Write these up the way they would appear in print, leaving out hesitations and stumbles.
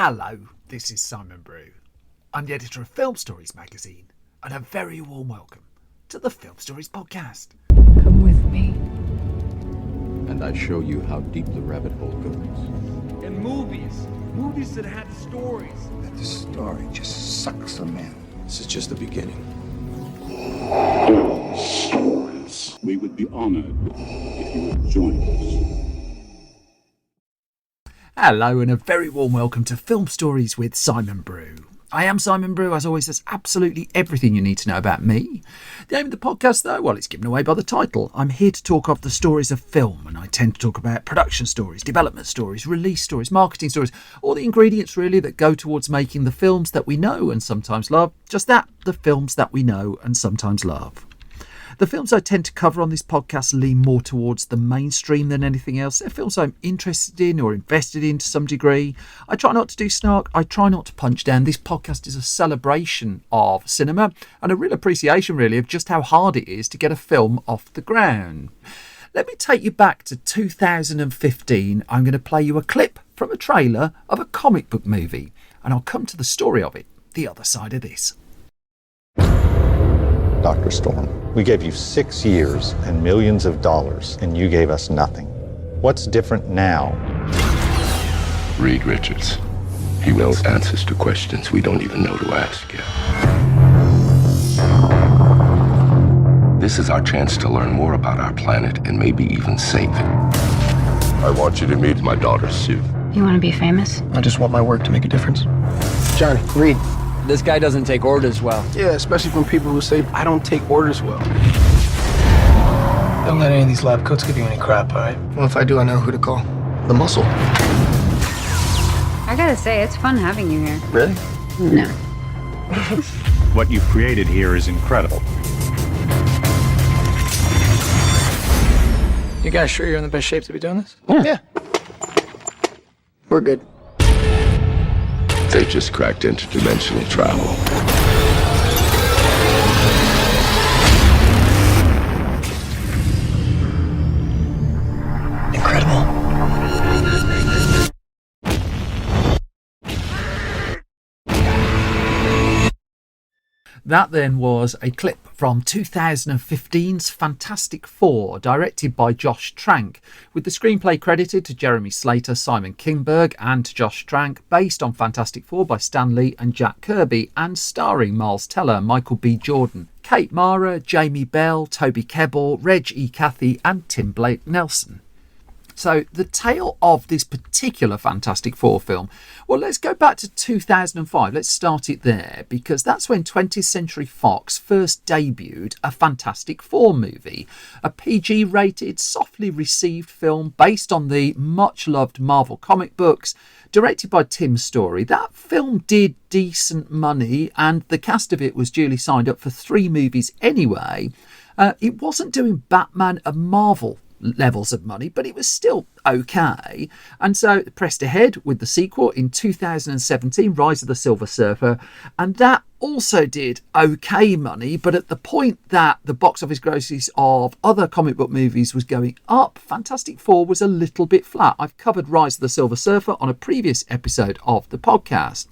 Hello, this is Simon Brew. I'm the editor of Film Stories magazine, and a very warm welcome to the Film Stories podcast. Come with me. And I show you how deep the rabbit hole goes. And movies that had stories. That the story just sucks them in. This is just the beginning. Stories. We would be honored if you would join us. Hello, and a very warm welcome to Film Stories with Simon Brew. I am Simon Brew. As always, that's absolutely everything you need to know about me. The aim of the podcast, though, well, it's given away by the title. I'm here to talk of the stories of film, and I tend to talk about production stories, development stories, release stories, marketing stories, all the ingredients, really, that go towards making the films that we know and sometimes love. Just that, the films that we know and sometimes love. The films I tend to cover on this podcast lean more towards the mainstream than anything else. They're films I'm interested in or invested in to some degree. I try not to do snark. I try not to punch down. This podcast is a celebration of cinema and a real appreciation, really, of just how hard it is to get a film off the ground. Let me take you back to 2015. I'm going to play you a clip from a trailer of a comic book movie, and I'll come to the story of it the other side of this. Dr. Storm, we gave you 6 years and millions of dollars, and you gave us nothing. What's different now? Reed Richards. He knows answers to questions we don't even know to ask yet. This is our chance to learn more about our planet and maybe even save it. I want you to meet my daughter, Sue. You want to be famous? I just want my work to make a difference. Johnny, Reed. This guy doesn't take orders well. Yeah, especially from people who say I don't take orders well. Don't let any of these lab coats give you any crap, all right? Well, if I do, I know who to call. The Muscle. I gotta say, it's fun having you here. Really? No. What you've created here is incredible. You guys sure you're in the best shape to be doing this? Yeah. We're good. They just cracked interdimensional travel. Incredible. That then was a clip from 2015's Fantastic Four, directed by Josh Trank, with the screenplay credited to Jeremy Slater, Simon Kinberg and Josh Trank, based on Fantastic Four by Stan Lee and Jack Kirby, and starring Miles Teller, Michael B. Jordan, Kate Mara, Jamie Bell, Toby Kebbell, Reg E. Cathy and Tim Blake Nelson. So the tale of this particular Fantastic Four film, well, let's go back to 2005. Let's start it there, because that's when 20th Century Fox first debuted a Fantastic Four movie, a PG-rated, softly received film based on the much-loved Marvel comic books, directed by Tim Story. That film did decent money, and the cast of it was duly signed up for 3 movies anyway. It wasn't doing Batman and Marvel levels of money, but it was still okay, and so it pressed ahead with the sequel in 2017, Rise of the Silver Surfer, and that also did okay money, but at the point that the box office grosses of other comic book movies was going up, Fantastic Four was a little bit flat. I've covered Rise of the Silver Surfer on a previous episode of the podcast.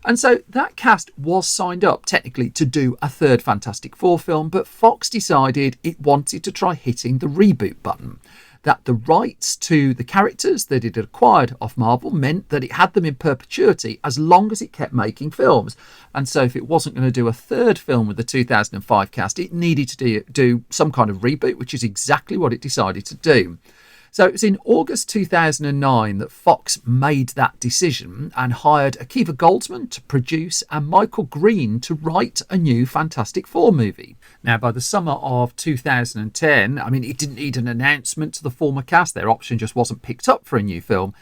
And so that cast was signed up technically to do a third Fantastic Four film, but Fox decided it wanted to try hitting the reboot button. That the rights to the characters that it had acquired off Marvel meant that it had them in perpetuity as long as it kept making films. And so if it wasn't going to do a third film with the 2005 cast, it needed to do some kind of reboot, which is exactly what it decided to do. So it was in August 2009 that Fox made that decision and hired Akiva Goldsman to produce and Michael Green to write a new Fantastic Four movie. Now, by the summer of 2010, it didn't need an announcement to the former cast. Their option just wasn't picked up for a new film.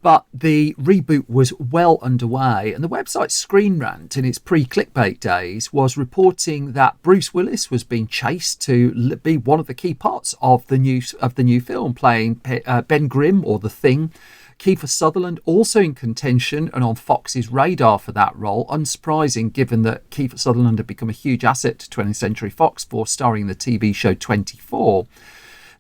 But the reboot was well underway, and the website Screen Rant, in its pre-clickbait days, was reporting that Bruce Willis was being chased to be one of the key parts of the new film, playing Ben Grimm or The Thing. Kiefer Sutherland also in contention and on Fox's radar for that role. Unsurprising, given that Kiefer Sutherland had become a huge asset to 20th Century Fox for starring in the TV show 24.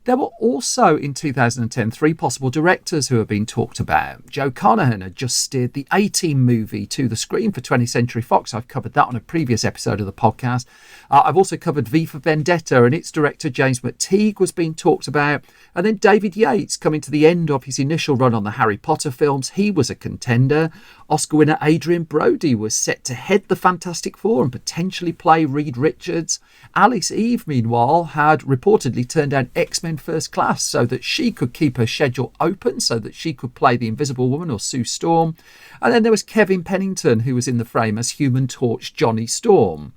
There were also, in 2010, 3 possible directors who have been talked about. Joe Carnahan had just steered the A-Team movie to the screen for 20th Century Fox. I've covered that on a previous episode of the podcast. I've also covered V for Vendetta, and its director, James McTeague, was being talked about. And then David Yates, coming to the end of his initial run on the Harry Potter films, he was a contender. Oscar winner Adrian Brody was set to head the Fantastic Four and potentially play Reed Richards. Alice Eve, meanwhile, had reportedly turned down X-Men First Class so that she could keep her schedule open, so that she could play the Invisible Woman or Sue Storm. And then there was Kevin Pennington, who was in the frame as Human Torch Johnny Storm.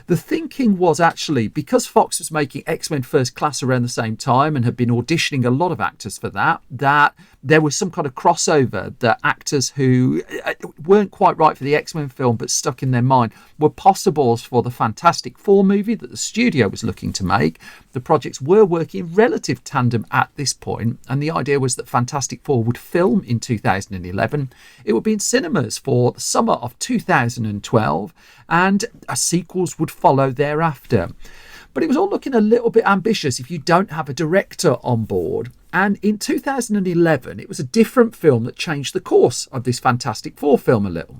The thinking was actually, because Fox was making X-Men First Class around the same time and had been auditioning a lot of actors for that there was some kind of crossover, that actors who weren't quite right for the X-Men film but stuck in their mind were possibles for the Fantastic Four movie that the studio was looking to make. The projects were working in relative tandem at this point, and the idea was that Fantastic Four would film in 2011. It would be in cinemas for the summer of 2012, and sequels would follow thereafter. But it was all looking a little bit ambitious if you don't have a director on board. And in 2011, it was a different film that changed the course of this Fantastic Four film a little,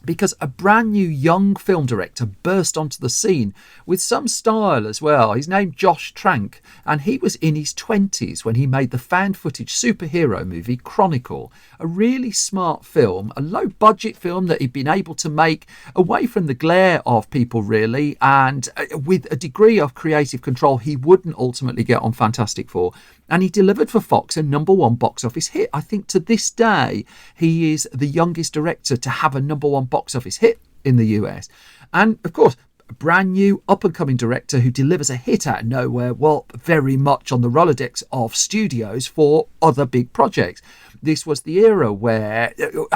because a brand new young film director burst onto the scene with some style as well. He's named Josh Trank, and he was in his 20s when he made the found footage superhero movie Chronicle, a really smart film, a low budget film that he'd been able to make away from the glare of people really, and with a degree of creative control he wouldn't ultimately get on Fantastic Four. And he delivered for Fox a #1 box office hit. I think to this day, he is the youngest director to have a #1 box office hit in the US. And of course, a brand new up-and-coming director who delivers a hit out of nowhere, well, very much on the Rolodex of studios for other big projects. This was the era where,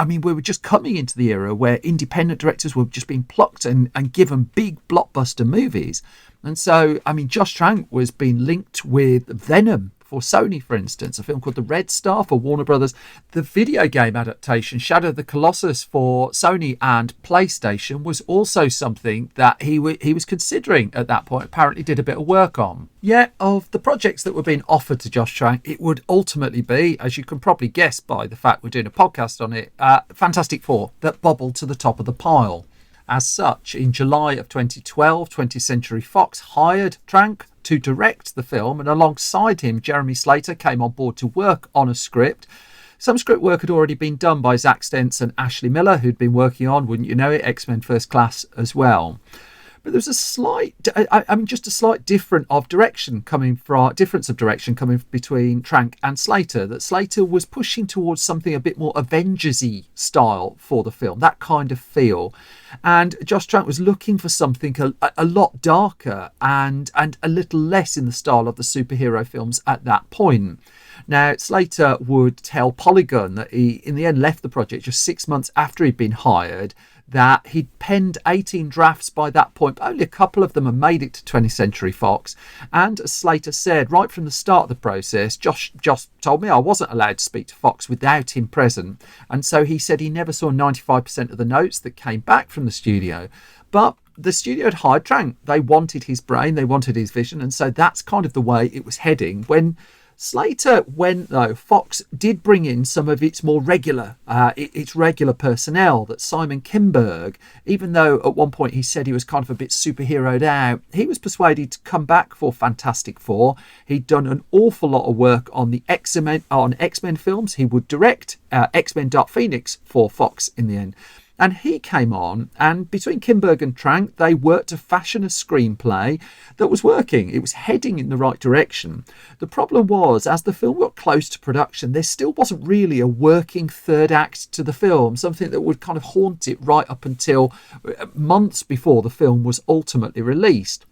we were just coming into the era where independent directors were just being plucked and given big blockbuster movies. And so, Josh Trank was being linked with Venom for Sony, for instance, a film called The Red Star for Warner Brothers, the video game adaptation Shadow of the Colossus for Sony and PlayStation was also something that he was considering at that point, apparently did a bit of work on. Yet, of the projects that were being offered to Josh Trank, it would ultimately be, as you can probably guess by the fact we're doing a podcast on it, Fantastic Four that bubbled to the top of the pile. As such, in July of 2012, 20th Century Fox hired Trank to direct the film, and alongside him, Jeremy Slater came on board to work on a script. Some script work had already been done by Zack Stentz and Ashley Miller, who'd been working on, wouldn't you know it, X-Men First Class as well. But there was a slight difference of direction coming between Trank and Slater, that Slater was pushing towards something a bit more Avengers-y style for the film, that kind of feel. And Josh Trank was looking for something a lot darker and a little less in the style of the superhero films at that point. Now, Slater would tell Polygon that he, in the end, left the project just 6 months after he'd been hired, that he'd penned 18 drafts by that point, but only a couple of them had made it to 20th Century Fox. And as Slater said, right from the start of the process, Josh told me I wasn't allowed to speak to Fox without him present. And so he said he never saw 95% of the notes that came back from the studio. But the studio had hired Trank. They wanted his brain, they wanted his vision, and so that's kind of the way it was heading. When Slater went, though, Fox did bring in some of its more regular personnel. That Simon Kinberg, even though at one point he said he was kind of a bit superheroed out, he was persuaded to come back for Fantastic Four. He'd done an awful lot of work on the X-Men films. He would direct X-Men Dark Phoenix for Fox in the end. And he came on, and between Kinberg and Trank, they worked to fashion a screenplay that was working. It was heading in the right direction. The problem was, as the film got close to production, there still wasn't really a working third act to the film, something that would kind of haunt it right up until months before the film was ultimately released.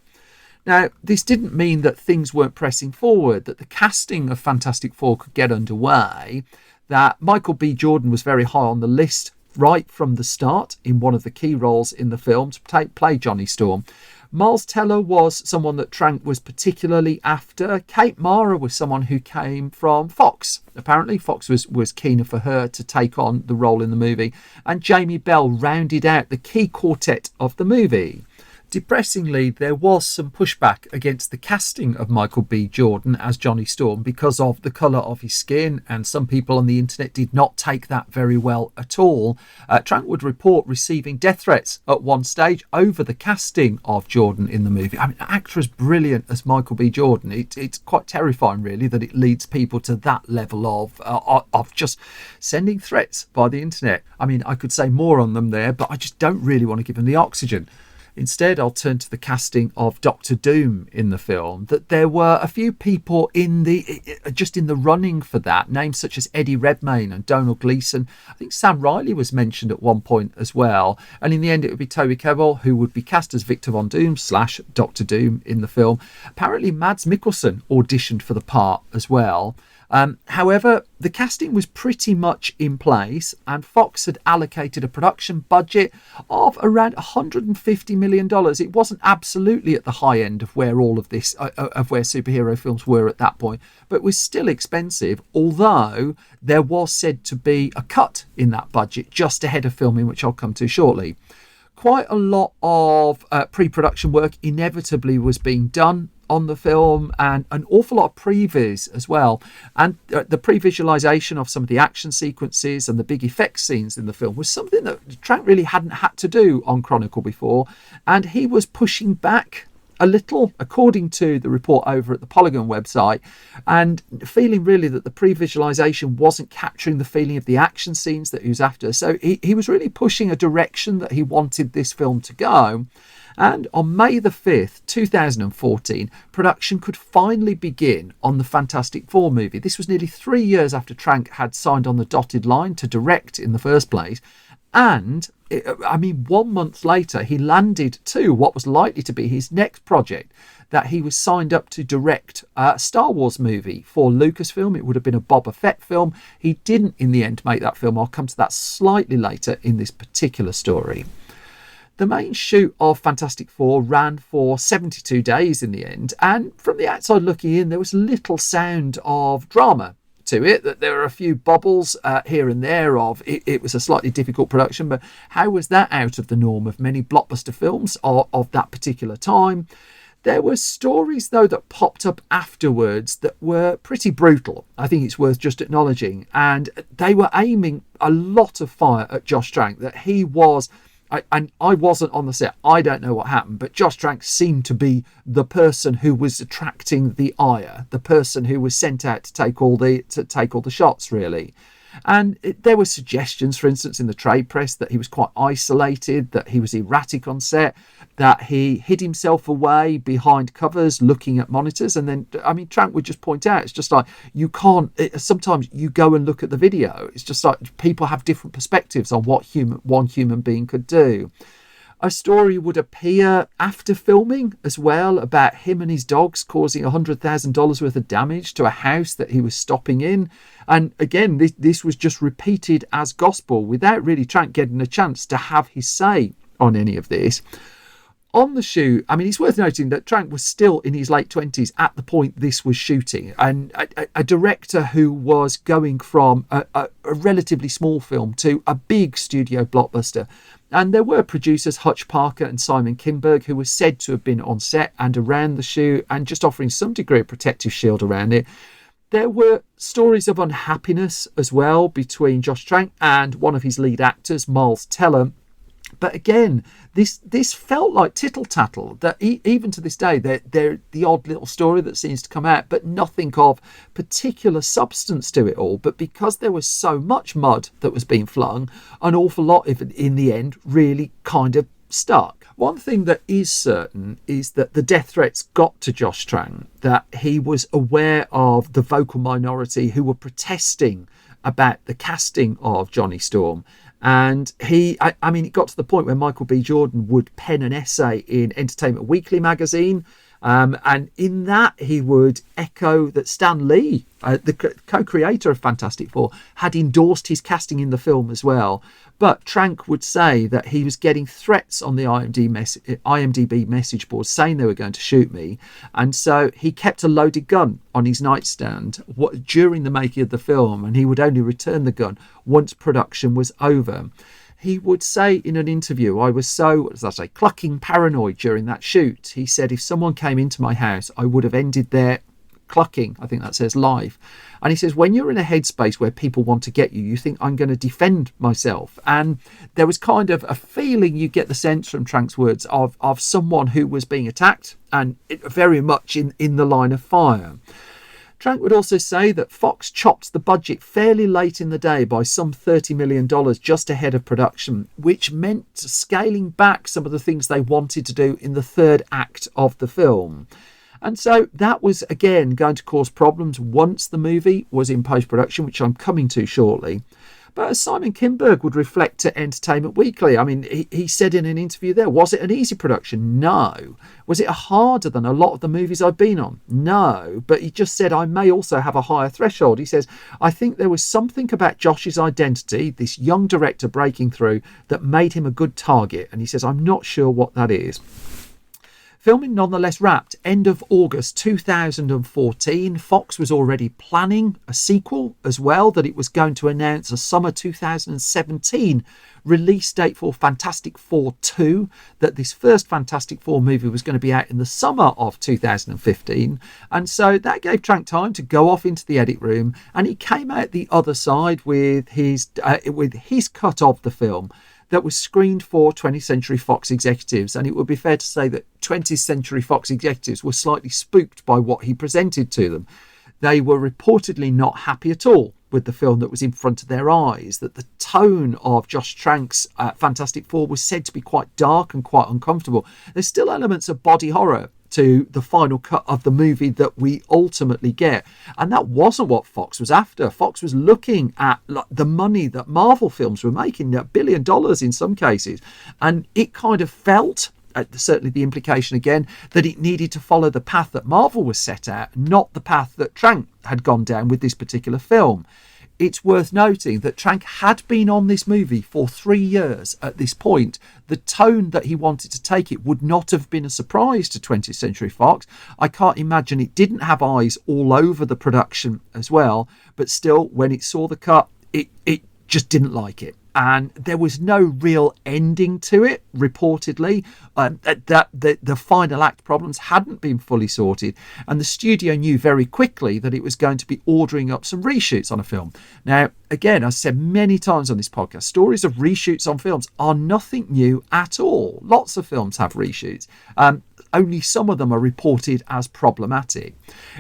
Now, this didn't mean that things weren't pressing forward, that the casting of Fantastic Four could get underway, that Michael B. Jordan was very high on the list right from the start in one of the key roles in the film to play Johnny Storm. Miles Teller was someone that Trank was particularly after. Kate Mara was someone who came from Fox. Apparently, Fox was keener for her to take on the role in the movie. And Jamie Bell rounded out the key quartet of the movie. Depressingly, there was some pushback against the casting of Michael B. Jordan as Johnny Storm because of the colour of his skin, and some people on the internet did not take that very well at all. Trank would report receiving death threats at one stage over the casting of Jordan in the movie. I mean, an actor as brilliant as Michael B. Jordan, it's quite terrifying, really, that it leads people to that level of just sending threats by the internet. I mean, I could say more on them there, but I just don't really want to give them the oxygen. Instead, I'll turn to the casting of Doctor Doom in the film. That there were a few people in the running for that, names such as Eddie Redmayne and Donald Gleeson. I think Sam Riley was mentioned at one point as well. And in the end, it would be Toby Kebbell, who would be cast as Victor Von Doom / Doctor Doom in the film. Apparently, Mads Mikkelsen auditioned for the part as well. However, the casting was pretty much in place, and Fox had allocated a production budget of around $150 million. It wasn't absolutely at the high end of where all of this, of where superhero films were at that point, but was still expensive, although there was said to be a cut in that budget just ahead of filming, which I'll come to shortly. Quite a lot of pre-production work inevitably was being done on the film, and an awful lot of previews as well, and the pre-visualization of some of the action sequences and the big effects scenes in the film was something that Trank really hadn't had to do on Chronicle before, and he was pushing back a little, according to the report over at the Polygon website, and feeling really that the pre-visualization wasn't capturing the feeling of the action scenes that he was after. So he was really pushing a direction that he wanted this film to go. And on May the 5th, 2014, production could finally begin on the Fantastic Four movie. This was nearly 3 years after Trank had signed on the dotted line to direct in the first place. And, 1 month later, he landed to what was likely to be his next project, that he was signed up to direct a Star Wars movie for Lucasfilm. It would have been a Boba Fett film. He didn't, in the end, make that film. I'll come to that slightly later in this particular story. The main shoot of Fantastic Four ran for 72 days in the end, and from the outside looking in, there was little sound of drama to it, that there were a few bubbles here and there of it was a slightly difficult production, but how was that out of the norm of many blockbuster films of that particular time? There were stories, though, that popped up afterwards that were pretty brutal. I think it's worth just acknowledging, and they were aiming a lot of fire at Josh Trank, that he was... And I wasn't on the set. I don't know what happened, but Josh Trank seemed to be the person who was attracting the ire, the person who was sent out to take all the shots, really. And there were suggestions, for instance, in the trade press that he was quite isolated, that he was erratic on set, that he hid himself away behind covers looking at monitors. And then, Trank would just point out, it's just like, you can't, sometimes you go and look at the video. It's just like people have different perspectives on what one human being could do. A story would appear after filming as well about him and his dogs causing $100,000 worth of damage to a house that he was stopping in. And again, this was just repeated as gospel without really Trank getting a chance to have his say on any of this. On the shoot, it's worth noting that Trank was still in his late 20s at the point this was shooting, and a director who was going from a relatively small film to a big studio blockbuster. And there were producers Hutch Parker and Simon Kinberg who were said to have been on set and around the shoot and just offering some degree of protective shield around it. There were stories of unhappiness as well between Josh Trank and one of his lead actors, Miles Teller. But again, this felt like tittle-tattle, that even to this day, they're the odd little story that seems to come out, but nothing of particular substance to it all. But because there was so much mud that was being flung, an awful lot of it, in the end, really kind of stuck. One thing that is certain is that the death threats got to Josh Trank, that he was aware of the vocal minority who were protesting about the casting of Johnny Storm. And it got to the point where Michael B. Jordan would pen an essay in Entertainment Weekly magazine. And in that, he would echo that Stan Lee, the co-creator of Fantastic Four, had endorsed his casting in the film as well. But Trank would say that he was getting threats on the IMDb message board saying they were going to shoot me. And so he kept a loaded gun on his nightstand during the making of the film, and he would only return the gun once production was over. He would say in an interview, I was so, as I say, clucking paranoid during that shoot. He said, if someone came into my house, I would have ended their clucking. I think that says live. And he says, when you're in a headspace where people want to get you, you think, I'm going to defend myself. And there was kind of a feeling, you get the sense from Trank's words, of someone who was being attacked and very much in the line of fire. Trank would also say that Fox chopped the budget fairly late in the day by some $30 million just ahead of production, which meant scaling back some of the things they wanted to do in the third act of the film. And so that was, again, going to cause problems once the movie was in post-production, which I'm coming to shortly. But as Simon Kinberg would reflect to Entertainment Weekly, I mean, he said in an interview there, was it an easy production? No. Was it harder than a lot of the movies I've been on? No. But he just said, I may also have a higher threshold. He says, I think there was something about Josh's identity, this young director breaking through, that made him a good target. And he says, I'm not sure what that is. Filming nonetheless wrapped end of August 2014. Fox was already planning a sequel as well, that it was going to announce a summer 2017 release date for Fantastic Four 2, that this first Fantastic Four movie was going to be out in the summer of 2015. And so that gave Trank time to go off into the edit room, and he came out the other side with his cut of the film that was screened for 20th Century Fox executives. And it would be fair to say that 20th Century Fox executives were slightly spooked by what he presented to them. They were reportedly not happy at all with the film that was in front of their eyes, that the tone of Josh Trank's Fantastic Four was said to be quite dark and quite uncomfortable. There's still elements of body horror to the final cut of the movie that we ultimately get. And that wasn't what Fox was after. Fox was looking at the money that Marvel films were making, $1 billion in some cases. And it kind of felt, certainly the implication again, that it needed to follow the path that Marvel was set out, not the path that Trank had gone down with this particular film. It's worth noting that Trank had been on this movie for 3 years at this point. The tone that he wanted to take it would not have been a surprise to 20th Century Fox. I can't imagine it didn't have eyes all over the production as well. But still, when it saw the cut, it just didn't like it. And there was no real ending to it, reportedly. The final act problems hadn't been fully sorted. And the studio knew very quickly that it was going to be ordering up some reshoots on a film. Now, again, I've said many times on this podcast, stories of reshoots on films are nothing new at all. Lots of films have reshoots. Only some of them are reported as problematic.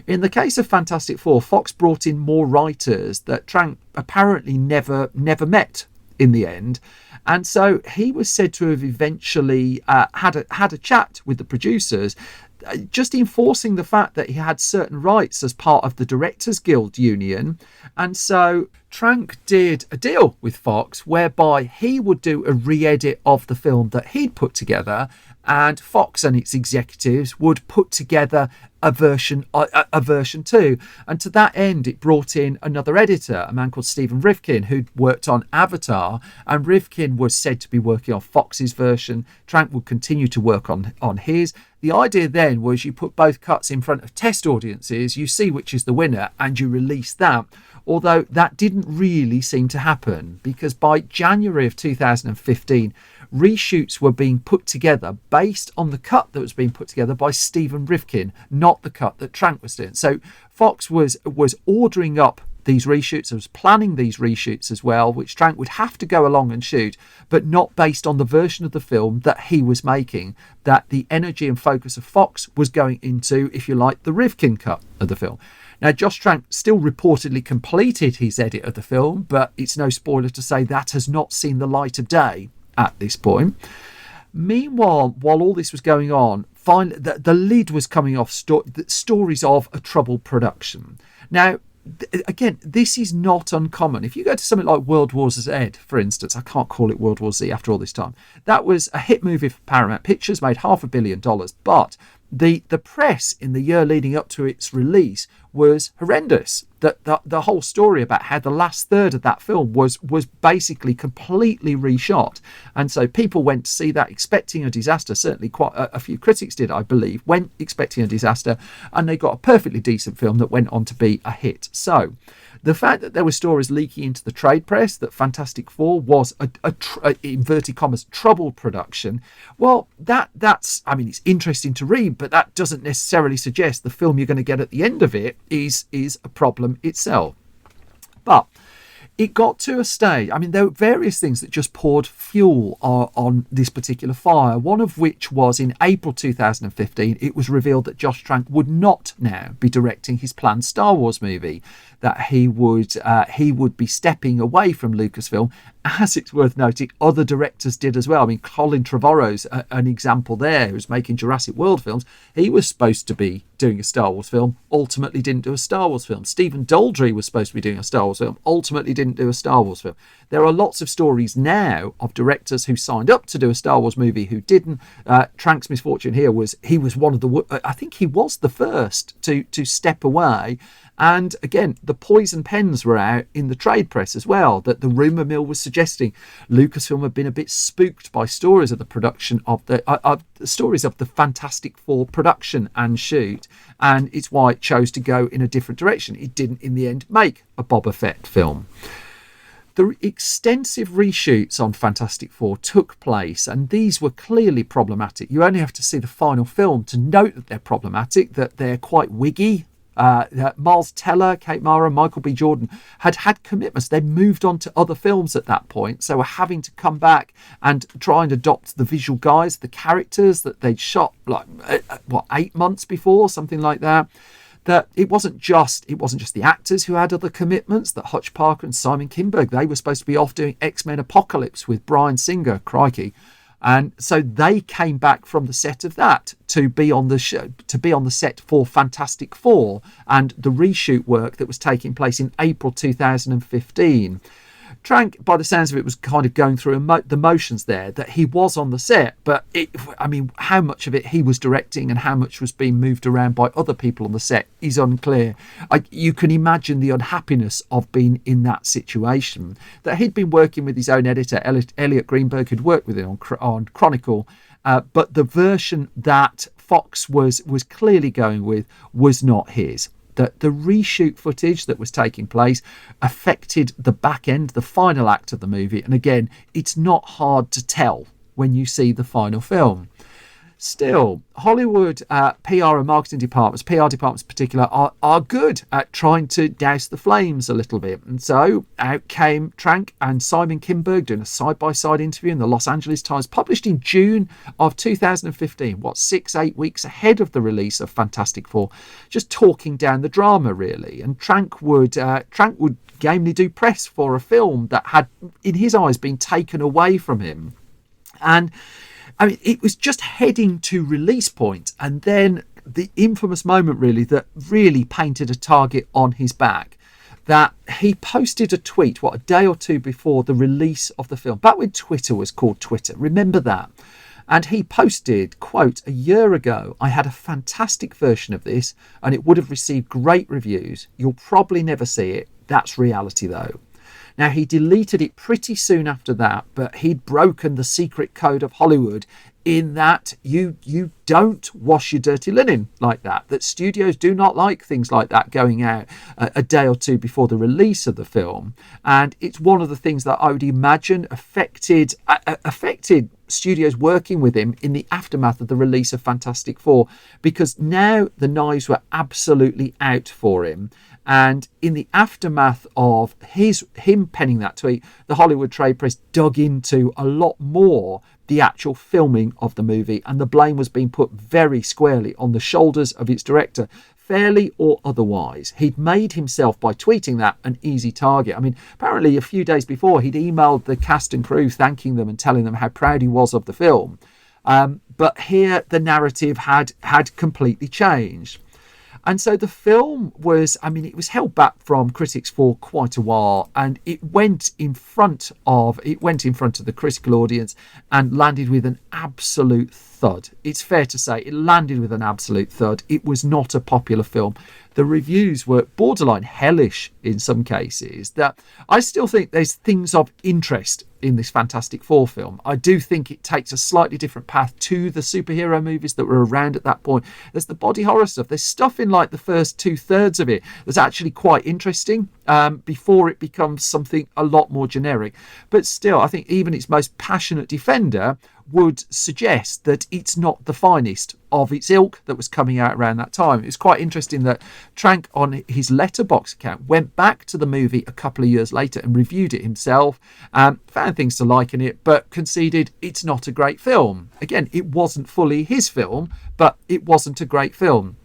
In the case of Fantastic Four, Fox brought in more writers that Trank apparently never met in the end, and so he was said to have eventually had a chat with the producers, just enforcing the fact that he had certain rights as part of the Directors Guild union. And so Trank did a deal with Fox whereby he would do a re-edit of the film that he'd put together, and Fox and its executives would put together a version too. And to that end, it brought in another editor, a man called Stephen Rifkin, who'd worked on Avatar, and Rifkin was said to be working on Fox's version. Trank would continue to work on his. The idea then was you put both cuts in front of test audiences, you see which is the winner, and you release that. Although that didn't really seem to happen, because by January of 2015, reshoots were being put together based on the cut that was being put together by Stephen Rifkin, not the cut that Trank was doing. So Fox was ordering up these reshoots, was planning these reshoots as well, which Trank would have to go along and shoot, but not based on the version of the film that he was making, that the energy and focus of Fox was going into, if you like, the Rifkin cut of the film. Now, Josh Trank still reportedly completed his edit of the film, but it's no spoiler to say that has not seen the light of day at this point. Meanwhile, while all this was going on, finally, the lid was coming off stories of a troubled production. Now, again, this is not uncommon. If you go to something like World War Z, for instance, I can't call it World War Z after all this time. That was a hit movie for Paramount Pictures, made $500 million, but the press in the year leading up to its release was horrendous. The whole story about how the last third of that film was basically completely reshot. And so people went to see that expecting a disaster. Certainly quite a few critics did, I believe, went expecting a disaster, and they got a perfectly decent film that went on to be a hit. So The fact that there were stories leaking into the trade press that Fantastic Four was a inverted commas troubled production, well, that's I mean, it's interesting to read, but that doesn't necessarily suggest the film you're going to get at the end of it is a problem itself. But it got to a stage, I mean, there were various things that just poured fuel on this particular fire, one of which was in April 2015, it was revealed that Josh Trank would not now be directing his planned Star Wars movie, that he would be stepping away from Lucasfilm. As it's worth noting, other directors did as well. I mean, Colin Trevorrow's an example there, who's making Jurassic World films. He was supposed to be doing a Star Wars film, ultimately didn't do a Star Wars film. Stephen Daldry was supposed to be doing a Star Wars film, ultimately didn't do a Star Wars film. There are lots of stories now of directors who signed up to do a Star Wars movie who didn't. Trank's misfortune here was he was one of the, I think he was the first to step away. And again, the poison pens were out in the trade press as well, that the rumour mill was suggesting Lucasfilm had been a bit spooked by stories of the production of the stories of the Fantastic Four production and shoot, and it's why it chose to go in a different direction. It didn't in the end make a Boba Fett film. The extensive reshoots on Fantastic Four took place, and these were clearly problematic. You only have to see the final film to note that they're problematic, that they're quite wiggy. Miles Teller, Kate Mara, Michael B. Jordan had commitments. They'd moved on to other films at that point, so were having to come back and try and adopt the visual guides, the characters that they'd shot 8 months before, something like that. That it wasn't just the actors who had other commitments. That Hutch Parker and Simon Kinberg, they were supposed to be off doing X-Men Apocalypse with Bryan Singer, crikey. And so they came back from the set of that to be on the show, to be on the set for Fantastic Four and the reshoot work that was taking place in April 2015. Trank, by the sounds of it, was kind of going through the motions there, that he was on the set, but how much of it he was directing and how much was being moved around by other people on the set is unclear. You can imagine the unhappiness of being in that situation, that he'd been working with his own editor, Elliot Greenberg, who'd worked with him on Chronicle, but the version that Fox was clearly going with was not his. That the reshoot footage that was taking place affected the back end, the final act of the movie. And again, it's not hard to tell when you see the final film. Still, Hollywood PR and marketing departments, PR departments in particular, are good at trying to douse the flames a little bit. And so out came Trank and Simon Kinberg doing a side-by-side interview in the Los Angeles Times, published in June of 2015, 6-8 weeks ahead of the release of Fantastic Four, just talking down the drama, really. And Trank would gamely do press for a film that had, in his eyes, been taken away from him. And I mean, it was just heading to release point, and then the infamous moment, really, that really painted a target on his back, that he posted a tweet, a day or two before the release of the film, back when Twitter was called Twitter. Remember that? And he posted, quote, "A year ago, I had a fantastic version of this, and it would have received great reviews. You'll probably never see it. That's reality, though." Now, he deleted it pretty soon after that, but he'd broken the secret code of Hollywood in that you don't wash your dirty linen like that. That studios do not like things like that going out a day or two before the release of the film. And it's one of the things that I would imagine affected studios working with him in the aftermath of the release of Fantastic Four, because now the knives were absolutely out for him. And in the aftermath of him penning that tweet, the Hollywood trade press dug into a lot more the actual filming of the movie, and the blame was being put very squarely on the shoulders of its director, fairly or otherwise. He'd made himself, by tweeting that, an easy target. I mean, apparently a few days before, he'd emailed the cast and crew thanking them and telling them how proud he was of the film. But here the narrative had completely changed. And so the film was, it was held back from critics for quite a while, and it went in front of the critical audience and landed with an absolute thud. It's fair to say it landed with an absolute thud. It was not a popular film. The reviews were borderline hellish in some cases. That I still think there's things of interest in this Fantastic Four film. I do think it takes a slightly different path to the superhero movies that were around at that point. There's the body horror stuff. There's stuff in like the first 2/3 of it that's actually quite interesting before it becomes something a lot more generic. But still, I think even its most passionate defender would suggest that it's not the finest of its ilk that was coming out around that time. It's quite interesting that Trank, on his Letterboxd account, went back to the movie a couple of years later and reviewed it himself, found things to like in it, but conceded it's not a great film. Again, it wasn't fully his film, but it wasn't a great film.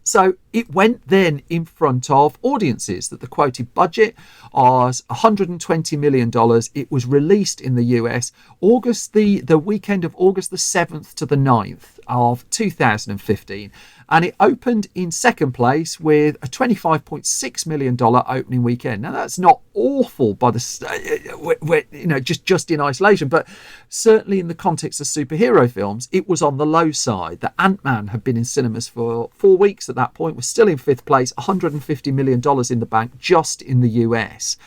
So it went then in front of audiences that the quoted budget was $120 million. It was released in the US the weekend of August the 7th to the 9th of 2015. And it opened in second place with a $25.6 million opening weekend. Now, that's not awful by just in isolation, but certainly in the context of superhero films, it was on the low side. The Ant-Man had been in cinemas for 4 weeks at that point, was still in fifth place, $150 million in the bank just in the US.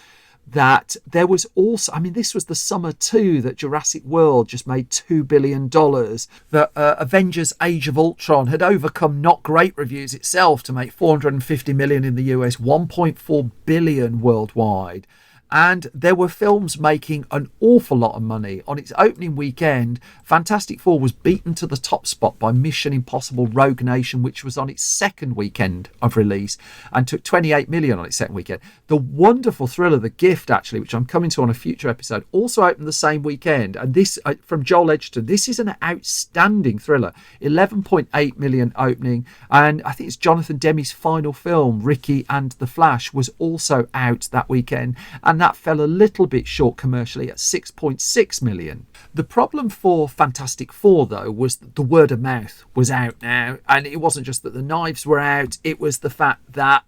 That there was also, this was the summer too that Jurassic World just made $2 billion. That Avengers Age of Ultron had overcome not great reviews itself to make $450 million in the US, $1.4 billion worldwide. And there were films making an awful lot of money. On its opening weekend, Fantastic Four was beaten to the top spot by Mission Impossible Rogue Nation, which was on its second weekend of release and took $28 million on its second weekend. The wonderful thriller The Gift, actually, which I'm coming to on a future episode, also opened the same weekend. And this, from Joel Edgerton, this is an outstanding thriller. $11.8 million opening. And I think it's Jonathan Demme's final film, Ricky and the Flash, was also out that weekend. And that fell a little bit short commercially at $6.6 million. The problem for Fantastic Four, though, was that the word of mouth was out now. And it wasn't just that the knives were out, it was the fact that,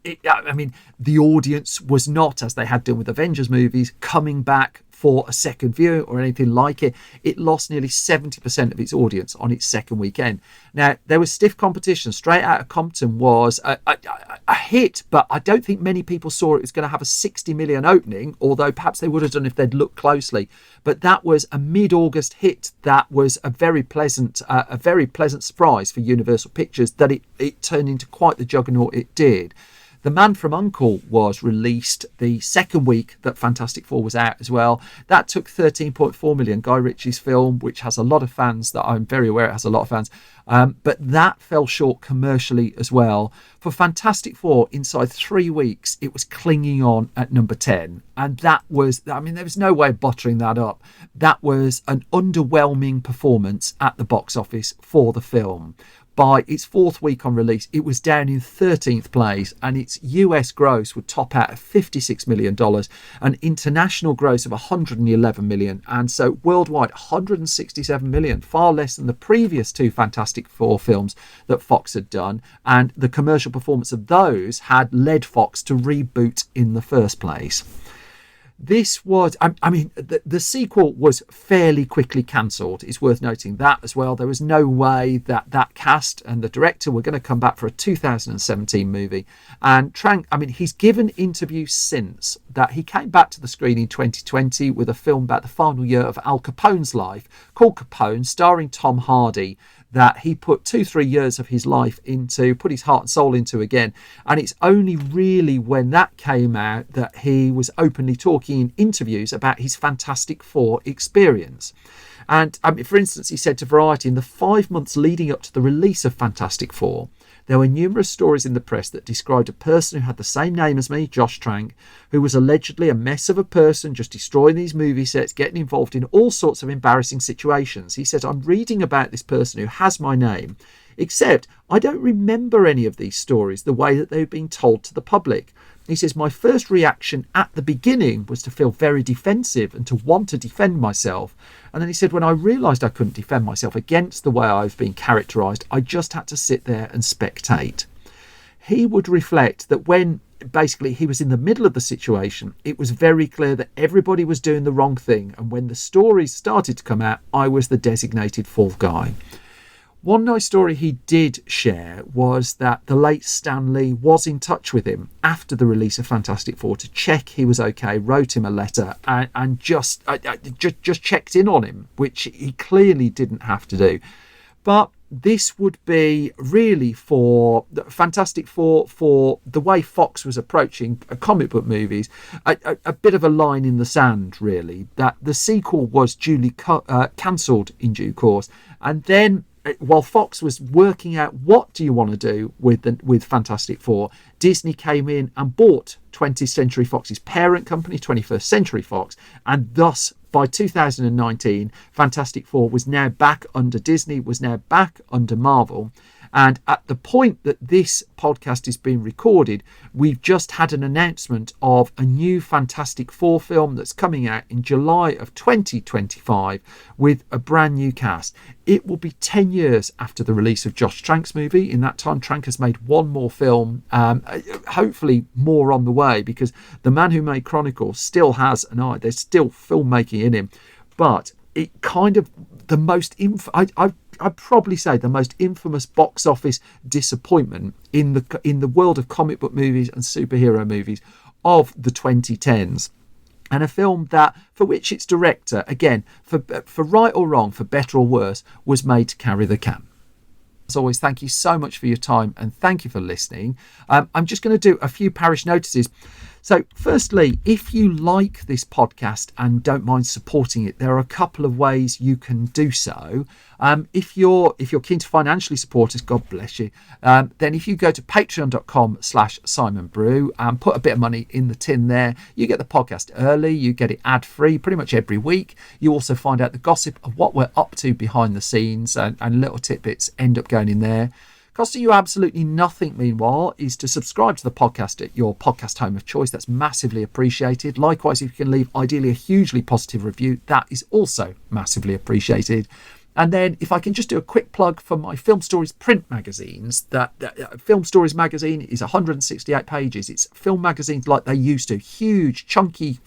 the audience was not, as they had done with Avengers movies, coming back for a second view or anything like it. It lost nearly 70% of its audience on its second weekend. Now, there was stiff competition. Straight Outta Compton was a hit, but I don't think many people saw it was going to have a 60 million opening, although perhaps they would have done if they'd looked closely. But that was a mid-August hit. That was a very pleasant surprise for Universal Pictures that it turned into quite the juggernaut it did. The Man from U.N.C.L.E. was released the second week that Fantastic Four was out as well. That took 13.4 million. Guy Ritchie's film, which has a lot of fans, that I'm very aware it has a lot of fans. But that fell short commercially as well. For Fantastic Four, inside 3 weeks, it was clinging on at number 10. And that was, there was no way of buttering that up. That was an underwhelming performance at the box office for the film. By its fourth week on release, it was down in 13th place, and its US gross would top out at $56 million, an international gross of $111 million, and so worldwide $167 million, far less than the previous two Fantastic Four films that Fox had done, and the commercial performance of those had led Fox to reboot in the first place. This was, the sequel was fairly quickly cancelled. It's worth noting that as well. There was no way that cast and the director were going to come back for a 2017 movie. And Trank, he's given interviews since that he came back to the screen in 2020 with a film about the final year of Al Capone's life called Capone, starring Tom Hardy, that he put 2-3 years of his life into, put his heart and soul into again. And it's only really when that came out that he was openly talking in interviews about his Fantastic Four experience. And for instance, he said to Variety, in the 5 months leading up to the release of Fantastic Four, there were numerous stories in the press that described a person who had the same name as me, Josh Trank, who was allegedly a mess of a person, just destroying these movie sets, getting involved in all sorts of embarrassing situations. He said, I'm reading about this person who has my name, except I don't remember any of these stories the way that they've been told to the public. He says, my first reaction at the beginning was to feel very defensive and to want to defend myself. And then he said, when I realised I couldn't defend myself against the way I've been characterised, I just had to sit there and spectate. He would reflect that when basically he was in the middle of the situation, it was very clear that everybody was doing the wrong thing. And when the stories started to come out, I was the designated fall guy. One nice story he did share was that the late Stan Lee was in touch with him after the release of Fantastic Four to check he was okay, wrote him a letter and just checked in on him, which he clearly didn't have to do. But this would be really for Fantastic Four, for the way Fox was approaching comic book movies, a bit of a line in the sand, really, that the sequel was duly cancelled in due course. And then while Fox was working out what do you want to do with Fantastic Four, Disney came in and bought 20th Century Fox's parent company, 21st Century Fox, and thus by 2019, Fantastic Four was now back under Disney, was now back under Marvel. And at the point that this podcast is being recorded, we've just had an announcement of a new Fantastic Four film that's coming out in July of 2025 with a brand new cast. It will be 10 years after the release of Josh Trank's movie. In that time, Trank has made one more film, hopefully more on the way, because the man who made Chronicles still has an eye. There's still filmmaking in him. But it kind of, the most, I'd probably say the most infamous box office disappointment in the world of comic book movies and superhero movies of the 2010s. And a film that, for which its director, again, for right or wrong, for better or worse, was made to carry the can. As always, thank you so much for your time and thank you for listening. I'm just going to do a few parish notices. So firstly, if you like this podcast and don't mind supporting it, there are a couple of ways you can do so. If you're keen to financially support us, God bless you, then if you go to patreon.com/SimonBrew and put a bit of money in the tin there, you get the podcast early, you get it ad-free pretty much every week. You also find out the gossip of what we're up to behind the scenes, and little tidbits end up going in there. Costing you absolutely nothing, meanwhile, is to subscribe to the podcast at your podcast home of choice. That's massively appreciated. Likewise, if you can leave ideally a hugely positive review, that is also massively appreciated. And then if I can just do a quick plug for my Film Stories print magazines, that Film Stories magazine is 168 pages. It's film magazines like they used to. Huge, chunky,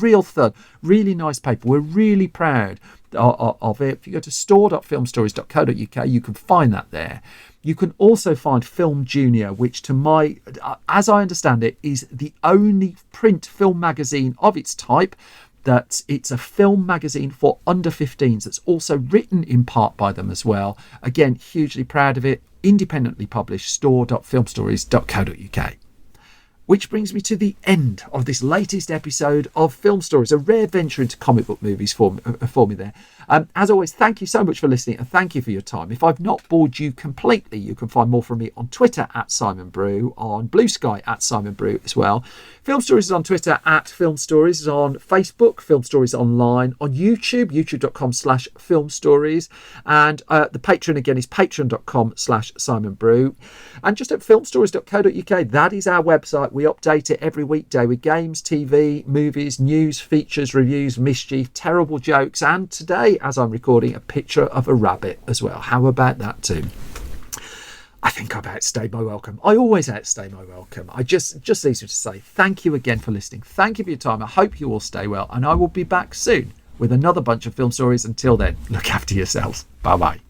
real thud, really nice paper. We're really proud of it. If you go to store.filmstories.co.uk, you can find that there. You can also find Film Junior, which as I understand it, is the only print film magazine of its type. That it's a film magazine for under 15s that's also written in part by them as well. Again, hugely proud of it. Independently published, store.filmstories.co.uk. Which brings me to the end of this latest episode of Film Stories, a rare venture into comic book movies for me there. As always, thank you so much for listening and thank you for your time. If I've not bored you completely, you can find more from me on Twitter at Simon Brew, on Blue Sky at Simon Brew as well. Film Stories is on Twitter at Film Stories, is on Facebook, Film Stories Online, on YouTube, youtube.com/Film Stories, and the Patreon again is patreon.com/Simon Brew. And just at filmstories.co.uk, that is our website. We update it every weekday with games, TV, movies, news, features, reviews, mischief, terrible jokes, and today, as I'm recording, a picture of a rabbit as well. How about that too? I think I've outstayed my welcome. I always outstay my welcome. I just leaves me to say thank you again for listening. Thank you for your time. I hope you all stay well, and I will be back soon with another bunch of film stories. Until then, look after yourselves. Bye-bye.